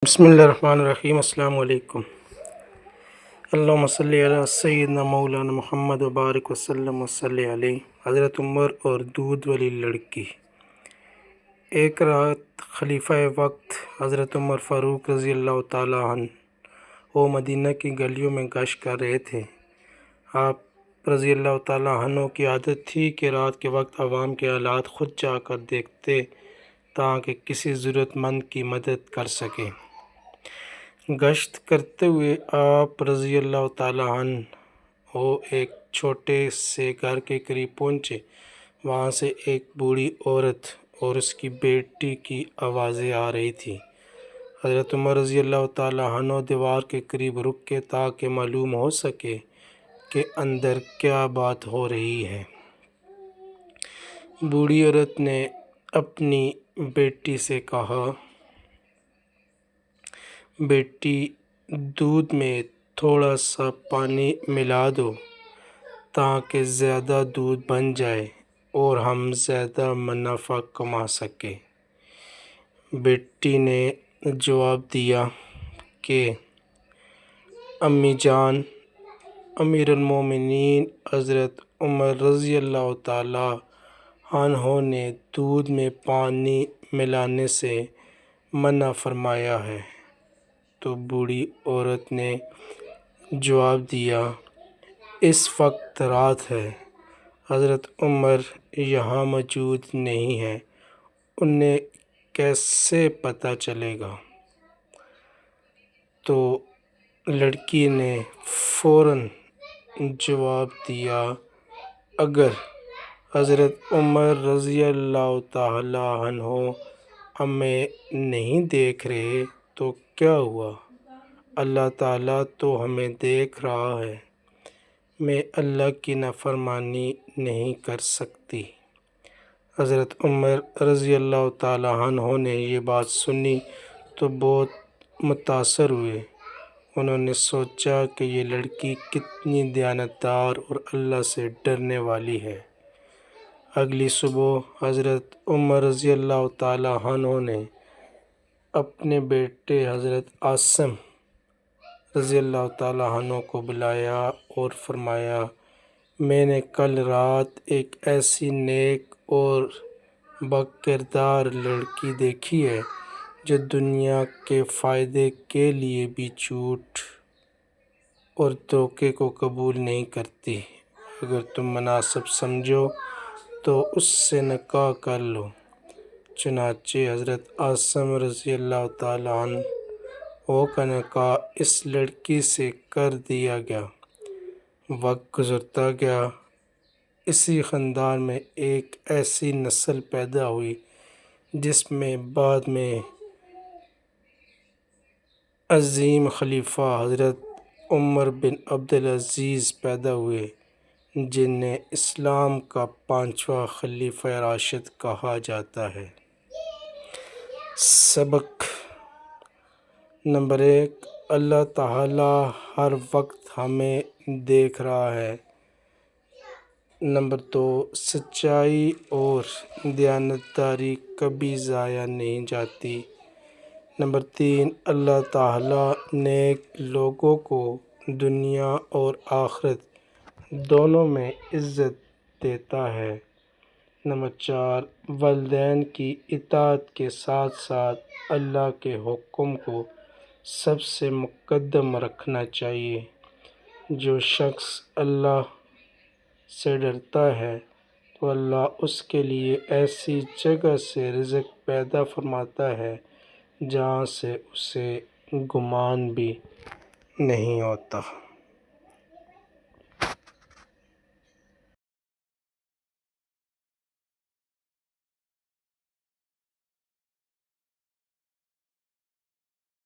بسم اللہ الرحمن الرحیم۔ السلام علیکم۔ اللہم صلی علی سیدنا مولانا محمد وبارک وسلم وصلی علیہ۔ حضرت عمر اور دودھ والی لڑکی۔ ایک رات خلیفہ وقت حضرت عمر فاروق رضی اللہ تعالیٰ عنہ وہ مدینہ کی گلیوں میں گشت کر رہے تھے۔ آپ رضی اللہ تعالیٰ عنہ کی عادت تھی کہ رات کے وقت عوام کے حالات خود جا کر دیکھتے تاکہ کسی ضرورت مند کی مدد کر سکیں۔ گشت کرتے ہوئے آپ رضی اللہ تعالیٰ عنہ وہ ایک چھوٹے سے گھر کے قریب پہنچے۔ وہاں سے ایک بوڑھی عورت اور اس کی بیٹی کی آوازیں آ رہی تھیں۔ حضرت عمر رضی اللہ تعالیٰ عنہ دیوار کے قریب رک کے تاکہ معلوم ہو سکے کہ اندر کیا بات ہو رہی ہے۔ بوڑھی عورت نے اپنی بیٹی سے کہا، بیٹی دودھ میں تھوڑا سا پانی ملا دو تاکہ زیادہ دودھ بن جائے اور ہم زیادہ منافع کما سکیں۔ بیٹی نے جواب دیا کہ امی جان، امیر المومنین حضرت عمر رضی اللہ تعالیٰ عنہ نے دودھ میں پانی ملانے سے منع فرمایا ہے۔ تو بوڑھی عورت نے جواب دیا، اس وقت رات ہے، حضرت عمر یہاں موجود نہیں ہیں، انہیں کیسے پتہ چلے گا؟ تو لڑکی نے فوراً جواب دیا، اگر حضرت عمر رضی اللہ تعالیٰ عنہ ہمیں نہیں دیکھ رہے تو کیا ہوا؟ اللہ تعالیٰ تو ہمیں دیکھ رہا ہے، میں اللہ کی نافرمانی نہیں کر سکتی۔ حضرت عمر رضی اللہ تعالیٰ عنہ نے یہ بات سنی تو بہت متاثر ہوئے۔ انہوں نے سوچا کہ یہ لڑکی کتنی دیانتدار اور اللہ سے ڈرنے والی ہے۔ اگلی صبح حضرت عمر رضی اللہ تعالیٰ عنہ نے اپنے بیٹے حضرت عاصم رضی اللہ تعالیٰ عنہ کو بلایا اور فرمایا، میں نے کل رات ایک ایسی نیک اور باکردار لڑکی دیکھی ہے جو دنیا کے فائدے کے لیے بھی جھوٹ اور دھوکے کو قبول نہیں کرتی۔ اگر تم مناسب سمجھو تو اس سے نکاح کر لو۔ چنانچہ حضرت عاصم رضی اللہ تعالیٰ عنہ کا نکاح اس لڑکی سے کر دیا گیا۔ وقت گزرتا گیا، اسی خاندان میں ایک ایسی نسل پیدا ہوئی جس میں بعد میں عظیم خلیفہ حضرت عمر بن عبدالعزیز پیدا ہوئے، جنہیں اسلام کا 5واں خلیفہ راشد کہا جاتا ہے۔ سبق نمبر 1، اللہ تعالیٰ ہر وقت ہمیں دیکھ رہا ہے۔ نمبر 2، سچائی اور دیانتداری کبھی ضائع نہیں جاتی۔ نمبر 3، اللہ تعالیٰ نیک لوگوں کو دنیا اور آخرت دونوں میں عزت دیتا ہے۔ نمبر 4، والدین کی اطاعت کے ساتھ ساتھ اللہ کے حکم کو سب سے مقدم رکھنا چاہیے۔ جو شخص اللہ سے ڈرتا ہے تو اللہ اس کے لیے ایسی جگہ سے رزق پیدا فرماتا ہے جہاں سے اسے گمان بھی نہیں ہوتا۔